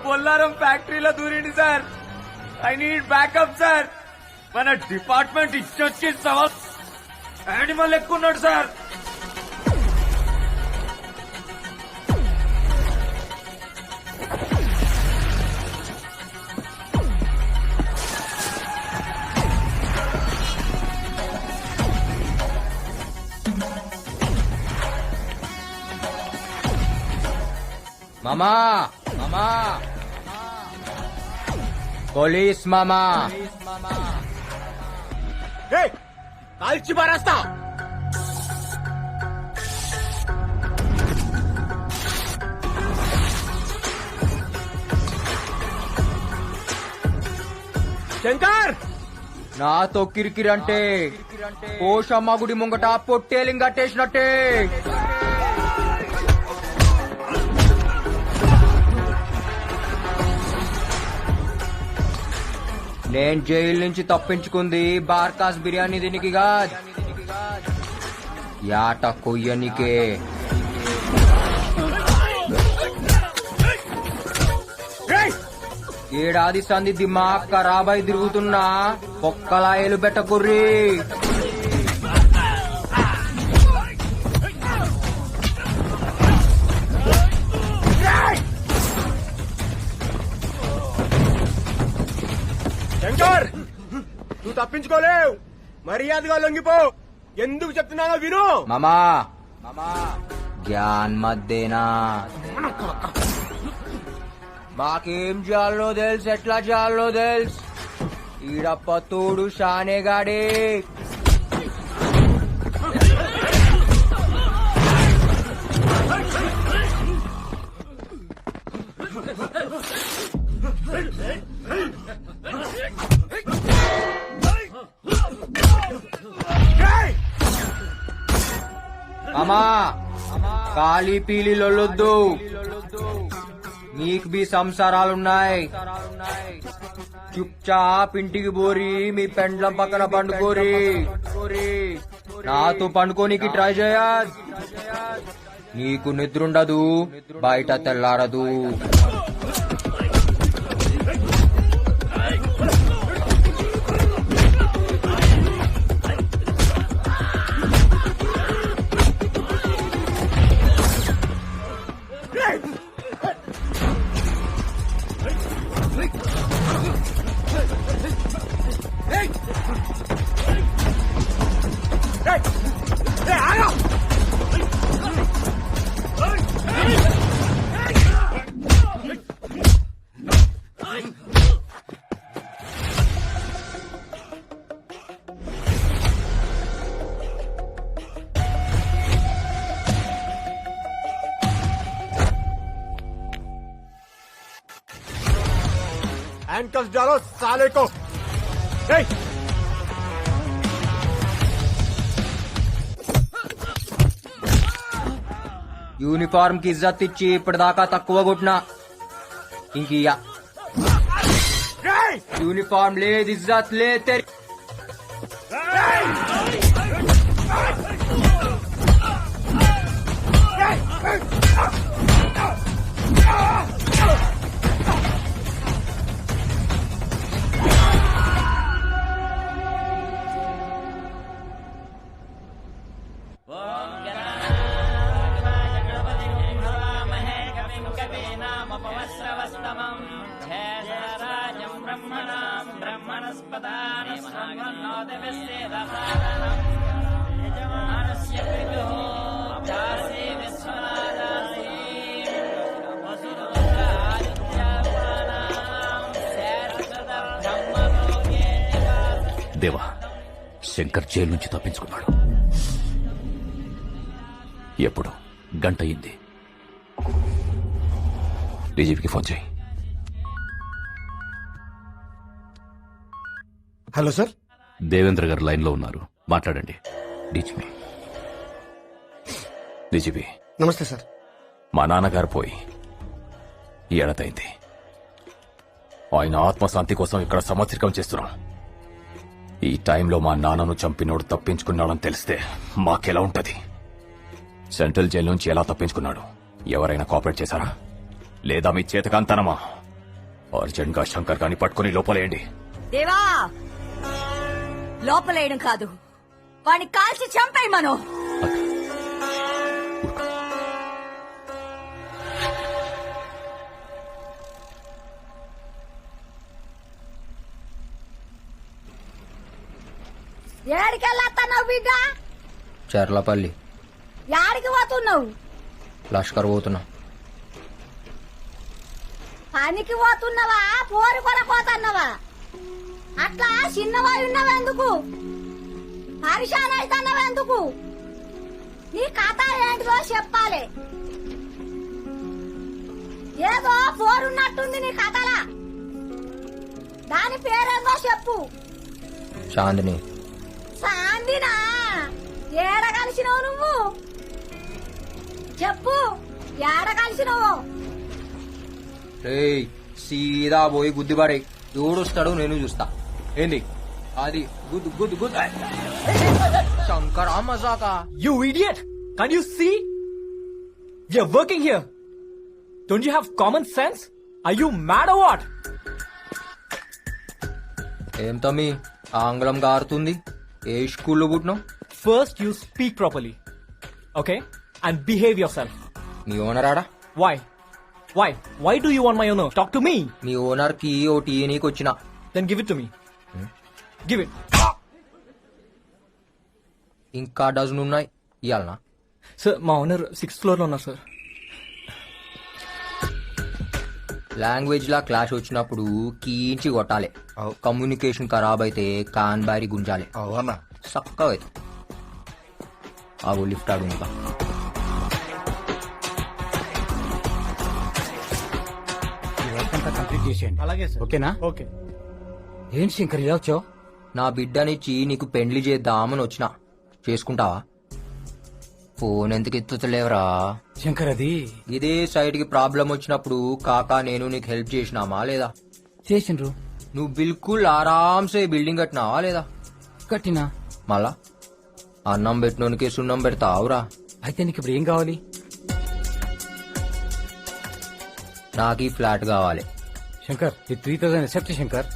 బొల్లారం ఫ్యాక్టరీలో దూరింది sir. I need backup sir. మన డిపార్ట్మెంట్ ఇచ్చొచ్చి సవాల్ యానిమల్ ఎక్కున్నాడు సార్. మామా మామా పోలీస్ మామా కాల్చి పారేస్తా. శంకర్ నాతో కిరికిరంటే పోషమ్మ గుడి ముంగట పొట్టేలింగ్ కట్టేసినట్టే. నేను జైలు నుంచి తప్పించుకుంది బార్కాస్ బిర్యానీ దీనికిగా యాట కొయ్యనికే. ఏడాది సంది దిమాగ్ ఖరాబై తిరుగుతున్నా పొక్కలాయలు బెట్టకుర్రి. శంకర్ నువ్వు తప్పించుకోలేవు. మర్యాదగా లొంగిపో. ఎందుకు చెప్తున్నానో విను. మామా మామా జ్ఞాన్ మధ్యేనా మాకేం చేయాలో తెలుసు, ఎట్లా చేయాలో తెలుసు. ఈడప్ప తోడు షానేగాడే. మామా కాళీ పీలి లొల్లొద్దు. నీకు బి సంసారాలున్నాయి. చుప్చాప్ ఇంటికి పోరి మీ పెండ్లం పక్కన పండుకోరి. నాతో పండుకోనికి ట్రై చేయద్. నీకు నిద్రుండదు, బయట తెల్లారదు. हैंडकफ डालो साले को. యూనిఫామ్ కి ఇజ్జత్ ఇచ్చి ఇప్పటిదాకా తక్కువ కొట్టినా ఇంకియా. యూనిఫామ్ లేదు, ఇజ్జత్ లేదు. దేవా, శంకర్ జైలు నుంచి తప్పించుకున్నాడు. ఎప్పుడు? గంట అయింది. డీజీపీకి ఫోన్ చేయి. హలో సార్, దేవేంద్ర గారు లైన్ లో ఉన్నారు, మాట్లాడండి. డీజీపీ నమస్తే సార్. మా నాన్నగారు పోయి ఏడాదైంది. ఆయన ఆత్మశాంతి కోసం ఇక్కడ సంవత్సరికం చేస్తున్నాం. ఈ టైంలో మా నాన్నను చంపినోడు తప్పించుకున్నాడని తెలిస్తే మాకెలా ఉంటది? సెంట్రల్ జైలు నుంచి ఎలా తప్పించుకున్నాడు? ఎవరైనా కోఆపరేట్ చేశారా? లేదా మీ చేతకాంతనమా? అర్జెంట్ గా శంకర్ గాని పట్టుకుని లోపలేయండి. దేవా లోపలేయడం కాదు, వాడిని కాల్చి చంపేయి మనం. ఏడికెళ్ళాస్తున్నావు బిడ్డ? చర్లపల్లి యాడికి పోతున్నావు? లష్కర్ పోతున్నా. పనికి పోతున్నావా, పోరు కొనపోతున్నావా? అట్లా చిన్నవాయి ఉన్నావెందుకు? పరిశాన్ అవుతున్నావెందుకు? నీ కథ ఏంటిదో చెప్పాలి. ఏదో పోరున్నట్టుంది నీ కథలా. దాని పేరేందో చెప్పు. చాందిని. సాందినా? ఏడ కలిసినావు నువ్వు? చెప్పు, ఏడ కలిసినావు? రేయ్ సీదా పోయి గుద్దిపాడే. ఎవడొస్తాడు నేను చూస్తా. ఏంది అది? గుద్దు గుద్దు గుద్దు. శంకర్ ఆ మజాకా. You idiot! Can't you see? We are working here. Don't you have common sense? Are you mad or what? ఏం తమ్మి ఆంగ్లం గారుతుంది? ఏ స్కూల్లో పుట్టినావు? First, you speak properly. Okay? And behave yourself. Me owner ఆడా? Why? Why? Why do you want my owner? Talk to me. Me owner కి O T నీకు వచ్చిన. Then give it to me. Give it. ఇంకా dozen ఉన్నాయి ఇయ్యాలనా? Sir, మా owner 6th floor లో ఉన్నారు sir. Language లా clash వచ్చినప్పుడు కీంచి కొట్టాలి. కమ్యూనికేషన్ ఖరాబ్ అయితే కాన్ బారి గుంజాలి. అవునా? చక్కగా అయితే ఆగు లిఫ్ట్ ఆడు. ఇంకా కంప్లీట్ చేసేయండి. అలాగే సార్. ఓకేనా? ఓకే. ఏంటి శంకర్ ఇలా వచ్చావు? నా బిడ్డనిచ్చి నీకు పెండ్లి చేద్దామని వచ్చిన. చేసుకుంటావా? ఫోన్ ఎందుకు ఎత్తుతలేవరా? శంకర్ అది ఇదే సైడ్ కి ప్రాబ్లం వచ్చినప్పుడు కాకా నేను నీకు హెల్ప్ చేసినామా లేదా? చేసిండ్రు. నువ్వు బిల్కుల్ ఆరాంసే బిల్డింగ్ కట్టినావా లేదా? కట్టినా. మళ్ళా అన్నం పెట్టినోనికి సున్నం పెడతావురా? అయితే నీకు ఇప్పుడు ఏం కావాలి? నాకు ఈ ఫ్లాట్ కావాలి. శంకర్ ఈ 3000 ఎక్సెప్ట్ శంకర్.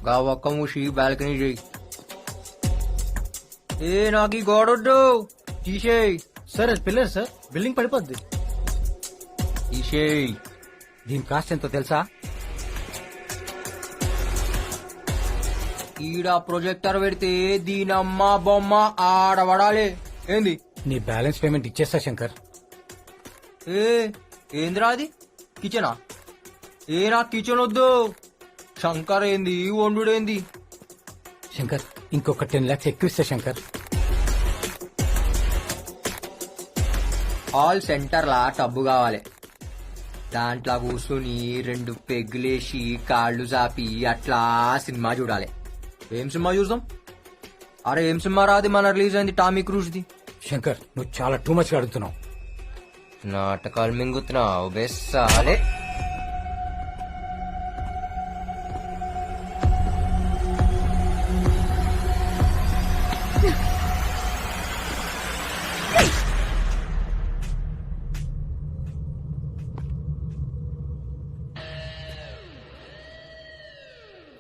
గా ఒక్క మూసి బాల్కనీ చేయి. ఏ నాకు ఈ గోడొద్దు, తీసేయి. సార్ అది పిల్లర్ సార్, బిల్డింగ్ పడిపోద్ది. తీసేయి. దీని కాస్ట్ ఎంతో తెలుసా? ఈడ ప్రొజెక్టర్ పెడితే దీనమ్మ బొమ్మ ఆడబడాలి. ఏంది? నీ బ్యాలెన్స్ పేమెంట్ ఇచ్చేస్తా శంకర్. ఏ ఏందిరా అది? కిచెనా? ఏ నాకు కిచెన్ వద్దు. శంకర్ ఏంది వండుడేంది? శంకర్ ఇంకొక 10 lakhs ఎక్కువ ఇస్తా శంకర్. హాల్ సెంటర్ లా టబ్బు కావాలి. దాంట్లో కూర్చొని 2 పెగ్గులేసి కాళ్ళు చాపి అట్లా సినిమా చూడాలి. ఏం సినిమా చూద్దాం? అరే ఏం సినిమా రాది మన రిలీజ్ అయింది టామీ క్రూజ్ ది. శంకర్ నువ్వు చాలా టూ మచ్ అడుగుతున్నావు. నాటకాలు మింగుతున్నావు బెస్సాలే.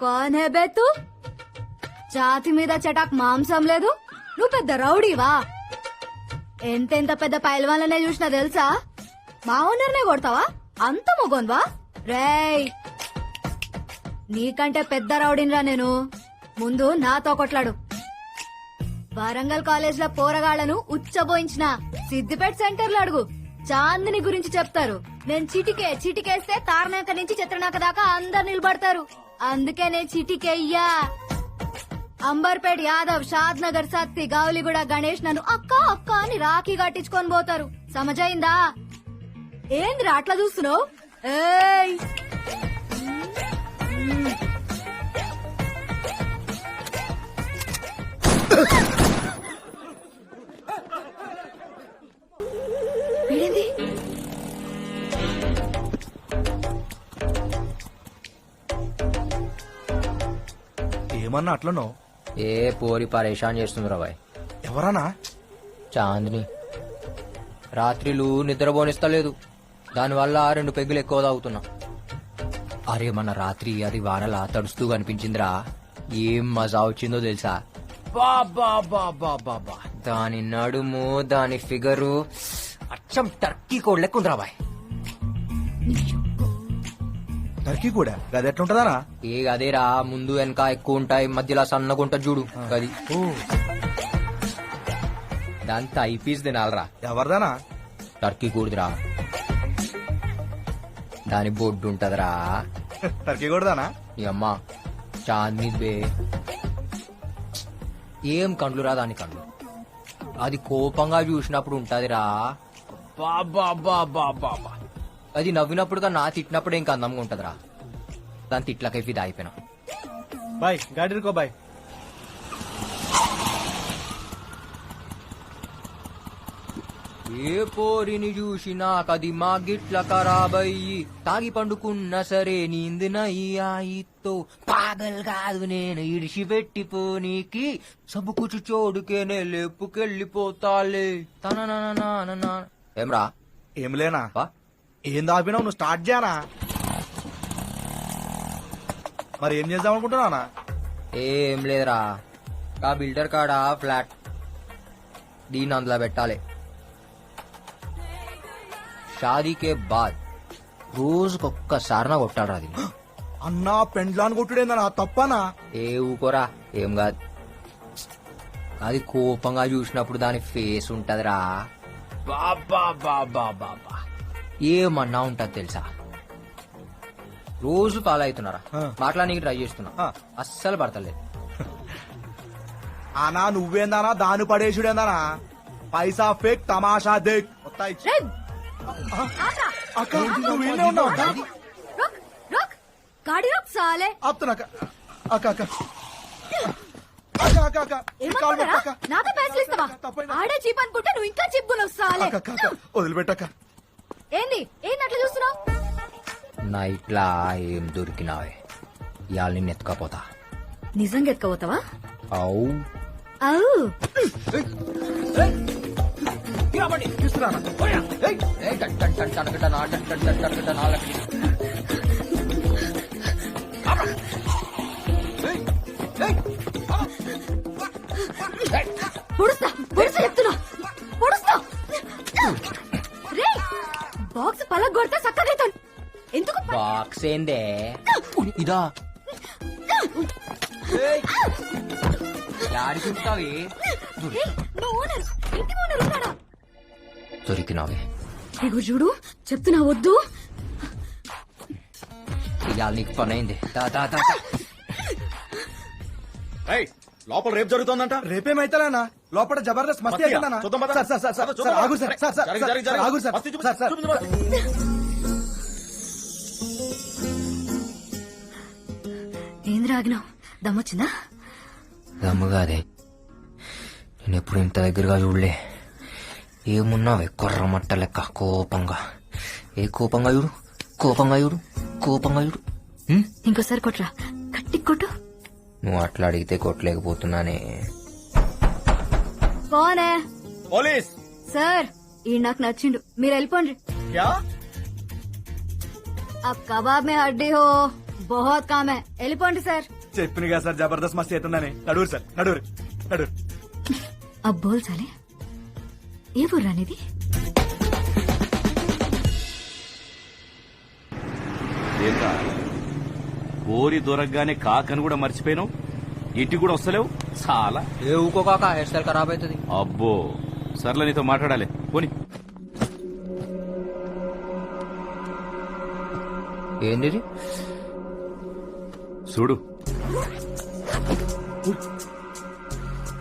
కాన్ హే బే తూ? ఛాతి మీద చటాక్ మాంసం లేదు, నువ్వు పెద్ద రౌడీవా? ఎంతెంత పెద్ద పైల్వాన్లనే చూసినా తెలుసా? మా ఓనర్నే కొడతావా? అంత మొగోన్వా? రేయ్ నీకంటే పెద్ద రౌడీనిరా నేను. ముందు నాతో కొట్లాడు. వరంగల్ కాలేజ్ లో పోరగాళ్లను ఉచ్చబోయించిన. సిద్దిపేట సెంటర్ లో అడుగు, చాందిని గురించి చెప్తారు. నేను చిటికేస్తే తారనాక నుంచి చిత్రనాక దాకా అందరు నిలబడతారు. అందుకే నేను చిటికెయ్యా. అంబర్పేట్ యాదవ్, షాద్ నగర్ సత్తి, గావులిగూడ గణేష్ నన్ను అక్క అక్క అని రాఖీ కట్టించుకొని పోతారు. సమజైందా? ఏందిరా అట్లా చూస్తున్నావు? ఏయ్ వీడేంది? ఏమన్నా అట్లనో? ఏ పోరి పరేషాన్ చేస్తుంది రాబాయ్. ఎవరన్నా? చాందిని రాత్రిలు నిద్రపోనిస్తలేదు దానివల్ల 2 పెగ్గులు ఎక్కువ తాగుతున్నా. అరే మన రాత్రి అది వానలా తడుస్తూ కనిపించిందిరా, ఏం మజా వచ్చిందో తెలుసా? బాబా బాబా బాబా, దాని నడుము దాని ఫిగరు అచ్చం టర్కీ కోడ్ లెక్కుందిరా బాయ్. టర్కీ కూడా గది ఎట్లుంటదానా? ఏ అదేరా, ముందు వెనక ఎక్కువ ఉంటాయి, మధ్యలో సన్నగా ఉంటుంది చూడు అది. దాంతో ఐపీస్ తినాలరా. ఎవరిదానా? టర్కీ కూడదురా, దాని బొడ్డు ఉంటదిరా. టర్కీ కూడానా? ఈ అమ్మ చాందీ బే, ఏం కండ్లురా దాని కండ్లు. అది కోపంగా చూసినప్పుడు ఉంటదిరా, బాబా బాబా బాబా. అది నవ్వినప్పుడుగా నా తిట్టినప్పుడు ఇంకా అందంగా ఉంటదిరా. దాని తిట్లకై ఫిదా అయిపోయినా. బాయ్ గాడి రుకో బాయ్. ఏ పోరిని చూసినా కది మా గిట్ల ఖరాబయ్యి, తాగి పండుకున్న సరే నీందినయ్యాయితో, పాగల్ కాదు నేను ఇడిసి పెట్టిపోనీకి, సబుకుచు చోడుకేనే లేపుకెళ్ళిపోతాలే తన. ఏమ్రా ఏం లేనా? వా? ఏం దాపినావు? నువ్వు స్టార్ట్ చేయనా? మరి ఏం చేద్దాం అనుకుంటున్నానా? ఏం లేదురా, ఆ బిల్డర్ కాడ ఫ్లాట్ దీన్ని అందులో పెట్టాలి. షాదీకే బాద్ రోజుకొక్కసారి కొట్టాడు అది. అన్నా పెండ్లాన్ని కొట్టుడేందనా? తప్పనా? ఏ ఊకోరా, ఏం కాదు. అది కోపంగా చూసినప్పుడు దాని ఫేస్ ఉంటదిరా, బాబా బాబా బాబా, ఏమన్నా ఉంటది తెలుసా. రోజు ఫాలో అవుతున్నారా, మాట్లాడానికి ట్రై చేస్తున్నా, అస్సలు పడతలేదు. అనా నువ్వేందానా? దాని పడేసుడేందానా? పైసా ఫేక్ తమాషా దేక్. అక్క నువ్వు ఈయనే ఉన్నావు అక్క? रुक रुक गाड़ी रुक साले. ఆపుతున్నా అక్క. అక్క అక్క అక్క అక్క అక్క ఈ కాలు పట్టు అక్క. నాతో పైసలు ఇస్తావా? తప్పైంది. ఆడే చీప్ అనుకుంటే నువ్వు ఇంకా చిప్పుకున్నావు సాలే. అక్క అక్క అక్క వదిలిపెట్టక్క. ఏంది ఏంది అట్లా చూస్తున్నావు? నైట్లా ఏం దొరికినావే, ఇవాళ నిన్ను ఎత్తుకపోతా. నిజంగా ఎత్తుకోపోతావా? అవు అవు పొడుస్తా పొడుస్తా చెప్తున్నా పొడుస్తా. రే బాక్స్ పలగ కొడితే చక్కగైతాను. ఎందుకు బాక్స్ ఏందే ఇదా? ఆడికుంటావి నువ్వు ఓనర్, ఇంటి ఓనర్ ఉన్నాడా? దొరికినావే. ఇగో చూడు చెప్తున్నా వద్దు. ఇవాళ నీకు పని అయింది. లోపల రేపు జరుగుతోందంట. రేపేమైతేనా? లోపల జబర్దస్త్ మస్తీ అవుతుందన్నా? చూద్దాం పద. సార్ సార్ సార్ సార్ ఆగు సార్ సార్ సార్ సార్ ఆగు సార్ సార్ సార్. ఏంద్ర ఆగినావు? దమ్మొచ్చిందా? దమ్ముగాదే, నేను ఎప్పుడు ఇంత దగ్గరగా చూడలే. ఏమున్నావే కొర్ర మట్ట లెక్క కోపంగా. ఏ కోపంగా చూడు, కోపంగా చూడు, కోపంగా చూడు. ఇంకోసారి కొట్రా, గట్టి కొట్టు. నువ్వు అట్లా అడిగితే కొట్టలేకపోతున్నానే. కోనే? పోలీస్ సార్ ఈ నాకు నచ్చిండు, మీరు వెళ్ళిపోండి. క్యా? అబ్ కబాబ్ మే హడ్డీ హో, బహుత్ కామ్ హై. వెళ్ళిపోండి సార్. చెప్పినగా సార్ జబర్దస్త్ మస్తీ అవుతుందని. నడువురు సార్ నడువురు నడువురు. అబ్ బోల్ సాలే, ఏ బుర్రా నీది? ఏంట్రా కోరి దొరకగానే కాకని కూడా మర్చిపోయినావు, ఇంటికి కూడా వస్తలేవు. చాలా ఏ ఊకోకాక, హెయిర్ స్టైల్ ఖరాబ్ అవుతుంది. అబ్బో, సర్లే నీతో మాట్లాడాలి పోని. ఏంది చూడు,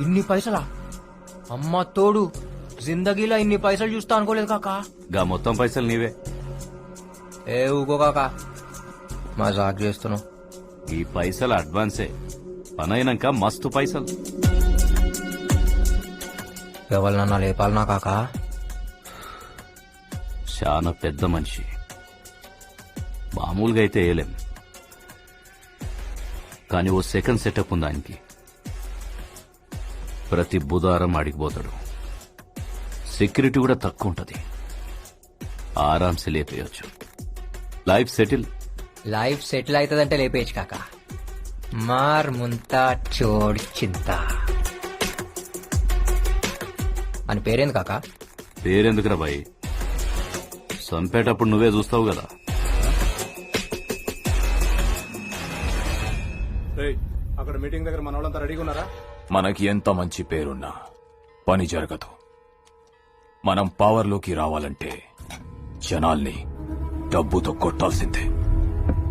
ఇన్ని పైసలా? అమ్మ తోడు, జిందగీలో ఇన్ని పైసలు చూస్తా అనుకోలేదు కాకా. గా మొత్తం పైసలు నీవే. ఏ ఊకో కాకా, మజాక్ చేస్తున్నావు. ఈ పైసలు అడ్వాన్సే, పనైనాక మస్తు పైసలు. ఎవరినన్నా లేపాలనా కాకా? చాలా పెద్ద మనిషి, మామూలుగా అయితే వేయలేం. కానీ ఓ సెకండ్ సెటప్ ఉంది ఆయనకి. ప్రతి బుధవారం అడిగిపోతాడు, సెక్యూరిటీ కూడా తక్కువ ఉంటది. ఆరాంసే లేపేయచ్చు. Life settle. లైఫ్ సెటిల్ అవుతుందంటే లేపేయచ్చు కాక. మార్ ముంతా చోడ్ చింత అని పేరేంది కాక? పేరెందుకురా బాయ్, చంపేటప్పుడు నువ్వే చూస్తావు కదా. అక్కడ మీటింగ్ దగ్గర మన వాళ్ళంతా రెడీగా ఉన్నారా? మనకి ఎంత మంచి పేరున్నా పని జరగదు. మనం పవర్లోకి రావాలంటే జనాల్ని డబ్బుతో కొట్టాల్సిందే.